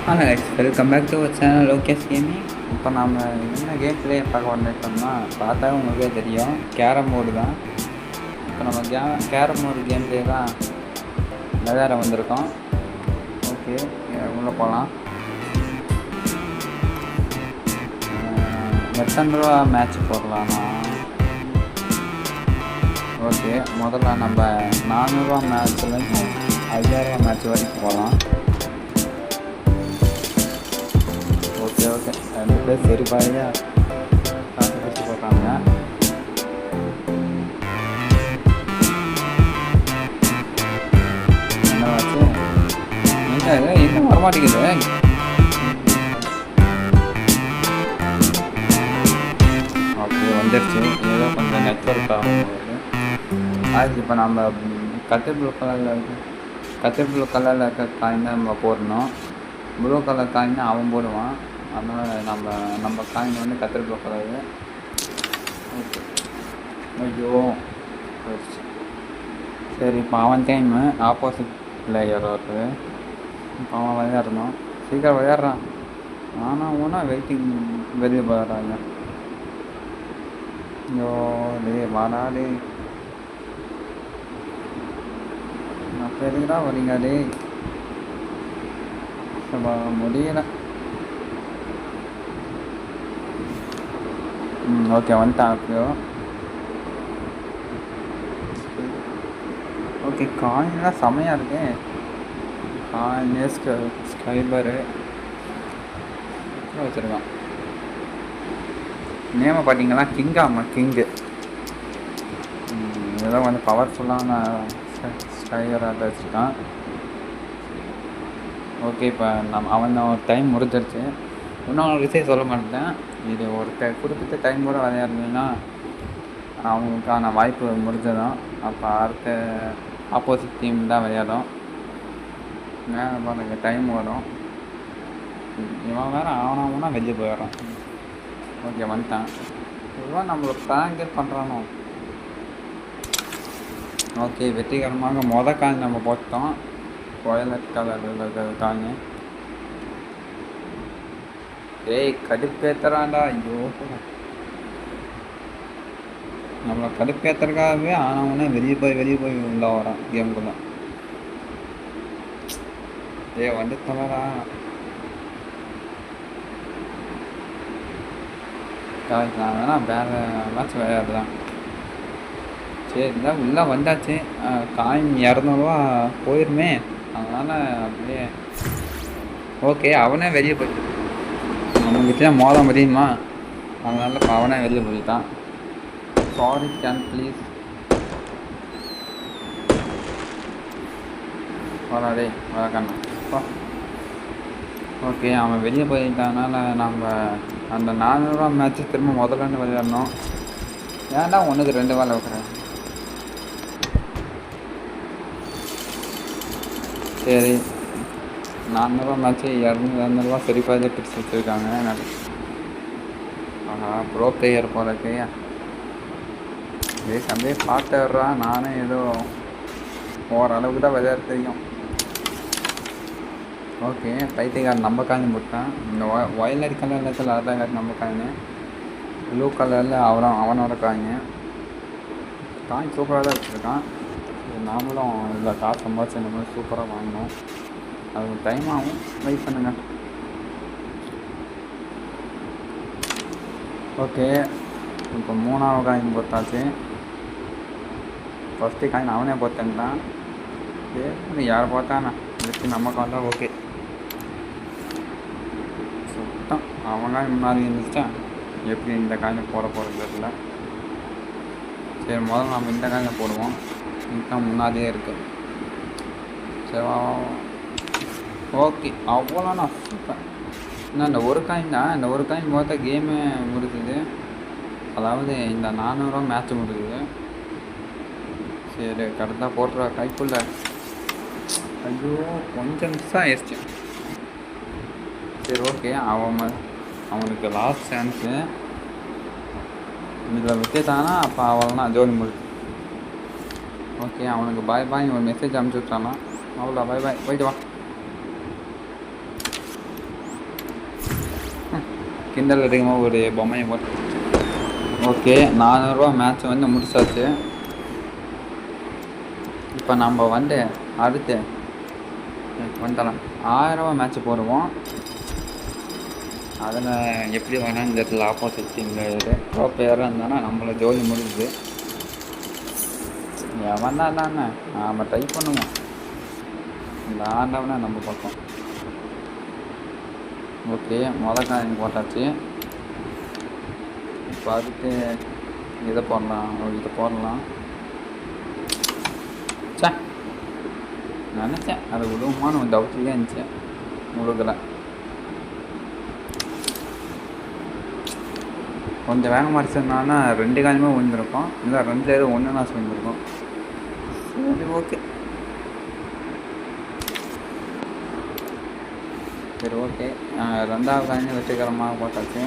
Hello guys, welcome back to channel Lokesh gaming. இப்போ நாம் என்ன கேம் பிளே பார்க்க வந்திருக்கோம்னா, பார்த்தா உங்களுக்கே தெரியும், கேரம் போர்டு தான். இப்போ நம்ம கேரம் போர்டு கேம் பிளே தான் விளையாட வந்திருக்கோம். ஓகே, உள்ளே போகலாம். எத்தனை ரூபா மேட்ச் போடலாம்னா, ஓகே முதல்ல நம்ம 400 மேட்ச்லேருந்து 5000 மேட்ச் வரைக்கும் போகலாம். ஓகே ஓகே, 2 பேர் சரி பாருங்க, காசு கழிச்சு போட்டாங்க. என்ன ஆச்சு? இன்னும் வரமாட்டேங்குது. ஓகே வந்துடுச்சு, ஏதோ கொஞ்சம் நெட்ஒர்க் ஆகும். அது இப்போ நம்ம கத்திரி ப்ளூ கலரில் இருக்க காயின் தான் நம்ம போடணும். ப்ளூ கலர் காயின் அவன் போடுவான், அதனால் நம்ம காயின் வந்து கத்திரி ப்ளூ கலரு. ஓகே, ஐயோ போயிடுச்சு. சரி, இப்போ அவன் டைமு ஆப்போசிட் பிளேயர் வருது. இப்போ அவன் விளையாடணும், சீக்கிரம் விளையாடுறான். ஆனால் ஊனா வெயிட்டிங் வெளியே போயிடுறாங்க. ஐயோ டே வாடா டே, நான் பெருங்கடா வரீங்க டே, முடியல. ஓகே வந்துட்டான். அப்போ ஓகே, காயின்லாம் செமையாக இருக்கு. காயின் ஸ்கைபரு வச்சுருக்கான். நேமை பார்த்தீங்களா, கிங்கு. இதெல்லாம் வந்து பவர்ஃபுல்லான ஸ்கைபராக வச்சுருக்கான். ஓகே, இப்போ அவன் டைம் முடிஞ்சிருச்சு. இன்னொரு விஷயம் சொல்ல மாட்டேன், இது ஒரு குறிப்பிட்ட டைம் கூட விளையாடுனீங்கன்னா அவங்களுக்கான வாய்ப்பு முடிஞ்சதும். அப்போ அடுத்த ஆப்போசிட் டீம் தான் விளையாடும். பாருங்க, டைம் வரும். இவன் வேறு ஆனாவுன்னா வெளியே போயிடுறான். ஓகே வந்துட்டான். இவன் நம்மளை ப்ராங்கே பண்ணுறானோ. ஓகே, வெற்றிகரமாக காயின் நம்ம போட்டோம். வயலட் கலரில் இருக்கிற காயின். ஏய் கடுப்பேற்றுறான்டா. ஐயோ, நம்மளை கடுப்பேற்றுறதுக்காகவே ஆனவனே வெளியே போய் உள்ள வரான் கேமுக்குள்ள. வந்து தொலைடா. நான் வேணா வேறு மேட்ச் விளையாடுதான். சரி, இருந்தால் உள்ளே வந்தாச்சு. காயின் 200 போயிருமே, அதனால் அப்படியே. ஓகே, அவனே வெளியே போய் நம்மக்கிட்ட மோத முடியுமா, அதனால் இப்போ அவனே வெளியே போயிட்டான். சாரி, கேன் ப்ளீஸ் வராடே வராக்கண்ணா. ஓகே, அவன் வெளியே போயிட்டனால நம்ம அந்த 400 மேட்ச்சு திரும்ப முதல்ல விளையாடணும். ஏன்டா 1க்கு 2 வேலை வைக்கிறேன். சரி, 400 மேட்ச்சு 200 சரி பாதி பிடிச்சி வச்சுருக்காங்க. ப்ரோ பிளேயர் போலக்கு அப்படியே பார்த்துடுறான். நானும் ஏதோ ஓரளவுக்கு தான் விளையாட தெரியும். ஓகே, பைத்தியக்காரன் நம்ம காயின் போட்டான். இந்த வயலட் கலரில் அதான் நம்ம காயின், ப்ளூ கலரில் அவனோட காயின் சூப்பராக தான் வச்சுருக்கான். நாமளும் இதில் காசு சம்பாதிச்சு இந்த மாதிரி சூப்பராக வாங்கினோம். அது டைம் ஆகும், வெயிட் பண்ணுங்க. ஓகே, இப்போ 3ஆவது காயின் போட்டாச்சு. ஃபஸ்ட்டு காயின் அவனே போட்டான்டான். சரி, யாரை போட்டானா இதுக்கு நமக்கு வந்தால் ஓகே. சுத்தம் அவன் காயின் முன்னாடி இருந்துச்சா, எப்படி இந்த காயினை போட போகிறது தெரியல. சரி, முதல்ல நம்ம இந்த காயினை போடுவோம், இதுதான் முன்னாடியே இருக்குது. சரி, ஓகே அவ்வளோண்ணா. சூப்பர். இன்னும் இந்த ஒரு காயின் தான், இந்த ஒரு காயின் பார்த்தா கேமே முடிஞ்சுது. அதாவது இந்த 400 மேட்ச் முடிஞ்சுது. சரி, கரெக்டாக போட்டுற கைக்குள்ள. ஐயோ, கொஞ்சம் மிஸ் ஆகிடுச்சு. சரி, ஓகே, அவனுக்கு லாஸ்ட் சான்ஸு. இதில் விட்டுட்டானா அப்போ அவள்னா ஜோலி முடிச்சு. ஓகே, அவனுக்கு பாய் ஒரு மெசேஜ் அனுப்பிச்சி விட்டானா. அவ்வளோ பாய் போயிட்டு வா. கிண்டல் அதிகமாக ஒரு பொம்மையை போட்டு. ஓகே, 400 மேட்ச் வந்து முடிச்சாச்சு. இப்போ நம்ம வந்து அடுத்து வந்துடலாம் 1000 மேட்ச் போடுவோம். அதில் எப்படி வேணால் தெரியல. ஆப்போசிட் டீமில் ப்ரோ பிளேயராக இருந்தானா நம்மளை ஜோலி முடிஞ்சுது. எவன் தான் தானே நாம் ட்ரை பண்ணுவோம். இந்த ஆண்டவனை நம்ம பக்கம். ஓகே, காயின் போட்டாச்சு. இப்போ அதுக்கு இதை போடலாம். சே, நினச்சேன் அதை விடுவோமான்னு ஒரு டவுட்லேயே இருந்துச்சு. முழுக்கலை. கொஞ்சம் வேகமாக அடிச்சிருந்தானா 2 காயுமே விழுந்திருக்கும். இல்லை 2 1 நாசம் விழுந்திருக்கும். சரி, ஓகே. சரி, ஓகே. 2வது காயினே வெற்றிகரமாக போட்டாச்சு.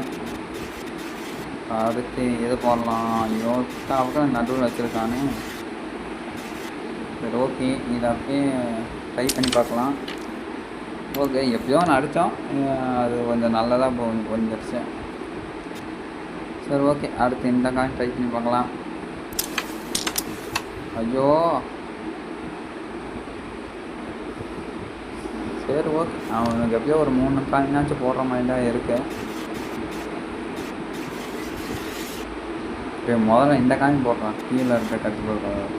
அடுத்து எது போடலாம்? யோசிச்சாவுக்கு நடுவில் வச்சுருக்கானே. சரி, ஓகே. இதை அப்படியே ட்ரை பண்ணி பார்க்கலாம். ஓகே, எப்படியோ ஒன்று அடித்தோம். அது கொஞ்சம் நல்லதாக வந்துடுச்சு. சரி, ஓகே. அடுத்து இந்த காயின் ட்ரை பண்ணி பார்க்கலாம். ஐயோ, சரி, ஓகே. அவனுக்கு எப்படியோ ஒரு 3 காயினாச்சும் போடுற மாதிரி தான் இருக்கு. சரி, முதல்ல இந்த காயின் போடுறான். கீழே இருக்க கட்டி போடுறான்.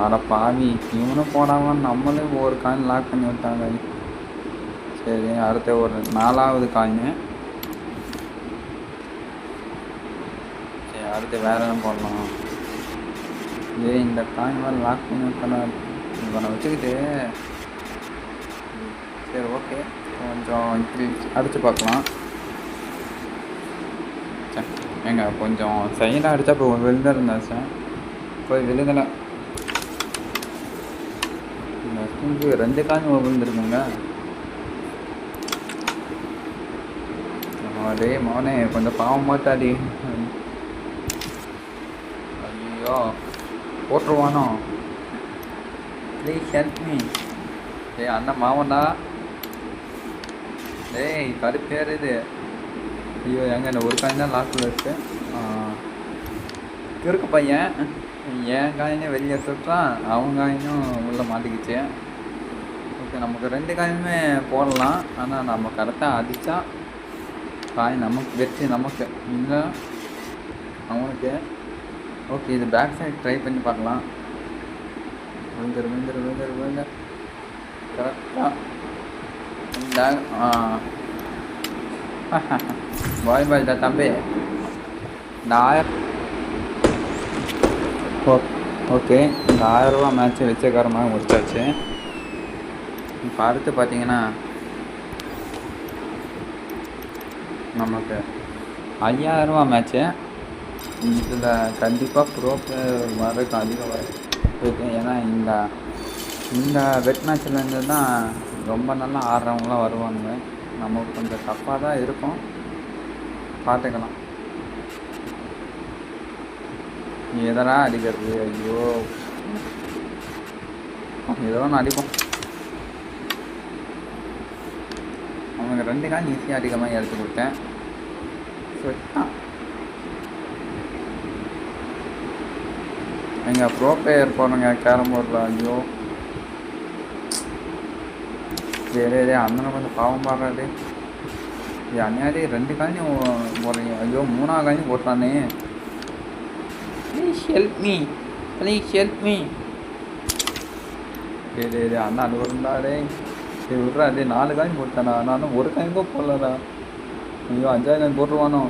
அட பாவி, இவனும் போடாமல் நம்மளே ஒரு காயின் லாக் பண்ணி விட்டாங்க. சரி, அடுத்த ஒரு 4வது காயின். சரி, அடுத்து வேற என்ன போடலாம்? இந்த காயின் மேலே லாக் பண்ணி விட்டா இவனை வச்சுக்கிட்டு. சரி, ஓகே. கொஞ்சம் இப்படி அடித்து பார்க்கலாம். ஏங்க கொஞ்சம் சைடாக அடித்தா இப்போ விழுந்துருந்தேன் சார். போய் விழுகலை. இந்த 2 காயின் விழுந்துருக்குங்க. டே மோனே, கொஞ்சம் பாவம் மாட்டாடி. ஐயோ, போட்டுருவானோ? Please help me. டேய் அண்ணன் மாவன்டா. டேய் கடுப்பேர் இது. ஐயோ, எங்க இந்த ஒரு காயின் தான் லாஸ்ட்டில் இருக்கு. கிறுக்கு பையன் என் காயினே வெளியே எடுத்துட்டான். அவன் காயினும் உள்ளே மாட்டிக்கிச்சு. ஓகே, நமக்கு 2 காயினுமே போடலாம். ஆனால் நம்ம கரெக்டாக அடித்தா காயின் நமக்கு வெற்றி. நமக்கு இல்லை அவனுக்கு. ஓகே, இது பேக் சைடு ட்ரை பண்ணி பார்க்கலாம். விழுந்துரு கரெக்டாக. பாய் தம்பி. இந்த 1000. ஓகே, இந்த 1000 மேட்ச்சு வெச்சக்காரமாக முடிச்சாச்சு. இப்போ அடுத்து பார்த்தீங்கன்னா நமக்கு 5000 மேட்ச்சு. இதில் கண்டிப்பாக ப்ரோ பிளேயர் வரதுக்கு அதிக வாய்ப்பு. ஏன்னா இந்த வெட் மேட்ச்லேருந்து தான் ரொம்ப நல்லா ஆடுறவங்களாம் வருவாங்க. நமக்கு கொஞ்சம் டஃப்பாக தான் இருக்கும், பார்த்துக்கலாம். எதனா அடிக்கிறது? ஐயோ, ஏதோ ஒன்று அடிப்போம். அவனுக்கு 2 காயின் ஈஸியாக அடிக்கமாக எடுத்து கொடுத்தேன். செட்டான். எங்கள் ப்ரோ பிளேயர் போடுங்க கேரம் போர்டில். ஐயோ, சரி அண்ணனை கொஞ்சம் பாவம் பாடுறாரு. அந்நாடி 2 காயின் போடுறீங்க. ஐயோ, 3வது காயின் போட்டானே. Please help me. சரி அண்ணா அது வருந்தாடே. சரி விட்றா. அதே 4 காயின் போட்டானா? நானும் ஒரு காயின் கூட போடலடா. ஐயோ, 5வது காயின் போட்டுருவானோ?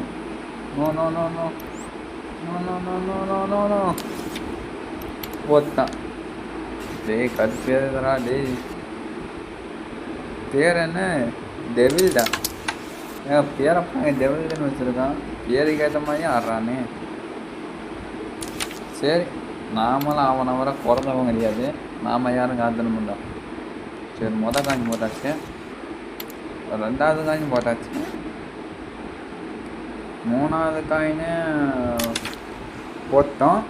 நோ போட்டான். டேய் கடுப்பேறா. டேய் பேர் என்ன? டெவில்டா. ஏன் பேரப்பா டெவில்டுன்னு வச்சுருக்கான். பேருக்கு ஏற்ற மாதிரியே ஆடுறானே. சரி, நாமளும் அவனை வர பிறந்தவங்க கிடையாது. நாம் யாரும் காத்தணும்டா. சரி, மொதல் காயின் போட்டாச்சு. 2வது காயின் போட்டாச்சு. 3வது காயினு போட்டோம்.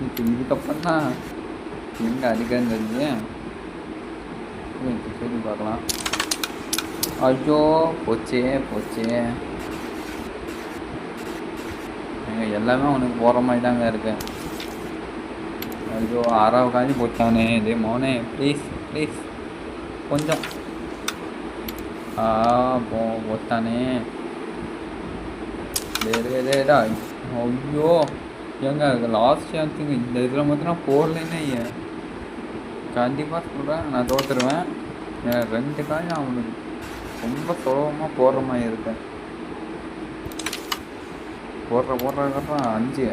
இப்போ இதுக்கப்புறம் தான் எங்கே அடிக்கிறது தெரிஞ்சு. சரி பார்க்கலாம். ஐயோ போச்சே போச்சே. எல்லாமே உனக்கு போகிற மாதிரி தாங்க இருக்கு. ஐயோ 6வது காஞ்சி போச்சானே. இதே மோனே ப்ளீஸ் ப்ளீஸ் கொஞ்சம். போட்டானே. டேடா. ஐயோ ஏங்க லாஸ்ட் சான்ஸுங்க. இந்த இதில் மாத்திரம் போடலன்னே கண்டிப்பாக சொல்கிறேன் நான் தோற்றுருவேன். 2 காய் அவனுக்கு ரொம்ப சுலபமாக போடுற மாதிரி இருக்கேன். போடுறதுக்கப்புறம் 5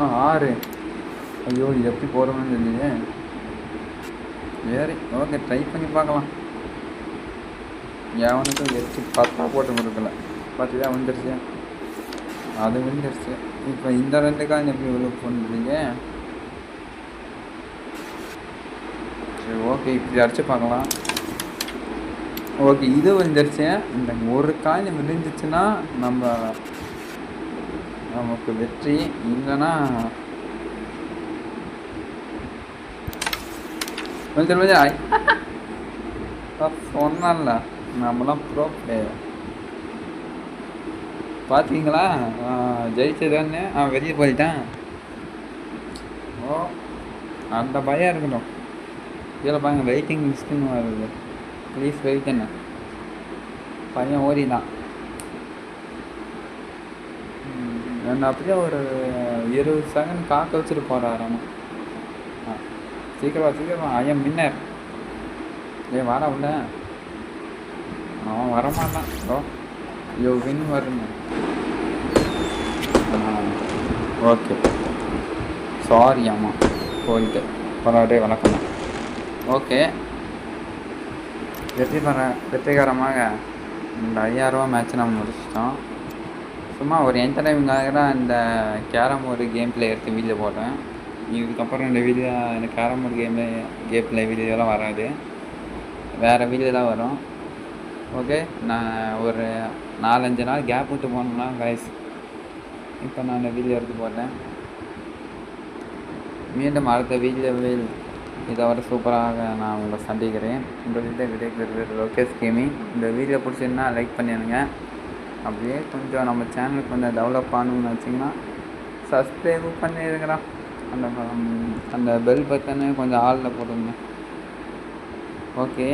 6. ஐயோ இது எப்படி போடுறோன்னு தெரியலையே. சரி ஓகே ட்ரை பண்ணி பார்க்கலாம். எவனுக்கும் 10 போட்டு கொடுக்கல. பார்த்துதான் வந்துடுச்சு. அது வந்துடுச்சு. இப்போ இந்த 2 காய் எப்படி இவ்வளோ பண்ணுறீங்க? சரி ஓகே இப்படி அடிச்சு பார்க்கலாம். ஓகே இது வந்துடுச்சு. இந்த ஒரு காய் விழுந்துச்சுன்னா நமக்கு வெற்றி. இல்லைன்னா சொன்னான்ல நம்மளாம் ப்ரோ பிளேயர். பார்த்தீங்களா ஜெயிச்சதானே. வெளியே போயிட்டேன். ஓ அந்த பயம் இருக்கணும். இதில் பாருங்க வெயிட்டிங் லிஸ்ட்டுன்னு வருது. ப்ளீஸ் வெயிட் என்ன பையன் ஓடிதான். என்ன அப்படியே ஒரு 20 செகண்ட் காக்க வச்சுட்டு போகிறாராமா. சீக்கிரமா ஐயம் மின்னர். வர உள்ள அவன் வரமாட்டான். யோ வின் வருங்க. ஓகே சாரி ஆமாம் போயிட்டு பரவாயில்ல வணக்கம். ஓகே வெற்றிகரமாக இந்த 5000 மேட்ச் நம்ம முடிச்சிட்டோம். சும்மா ஒரு என்டர்டைன்மெண்ட்காக தான் இந்த கேரம் போர்டு கேம் பிளே எடுத்து வீடியோ போடுறேன். இதுக்கப்புறம் இந்த வீடியோ இந்த கேரம் போர்டு கேம் பிளே வீடியோலாம் வராது, வேறு வீடியோ தான் வரும். ஓகே நான் ஒரு 4-5 நாள் கேப் விட்டு போனோம்னா கைஸ் இப்போ நான் இந்த வீடியோ எடுத்து போடுறேன். மீண்டும் அடுத்த வீடியோவில் இதோட சூப்பராக நான் உங்களை சந்திக்கிறேன். உங்கள்கிட்ட விடைபெறுவது லோகேஷ் கேமிங். இந்த வீடியோ பிடிச்சிருந்தா லைக் பண்ணிடுங்க. அப்படியே கொஞ்சம் நம்ம சேனலுக்கு கொஞ்சம் டெவலப் ஆகணும்னு வச்சிங்கன்னா சப்ஸ்கிரைப் பண்ணிடுங்கடா. அந்த பெல் பட்டனை கொஞ்சம் ஆளில் போடுங்க. ஓகே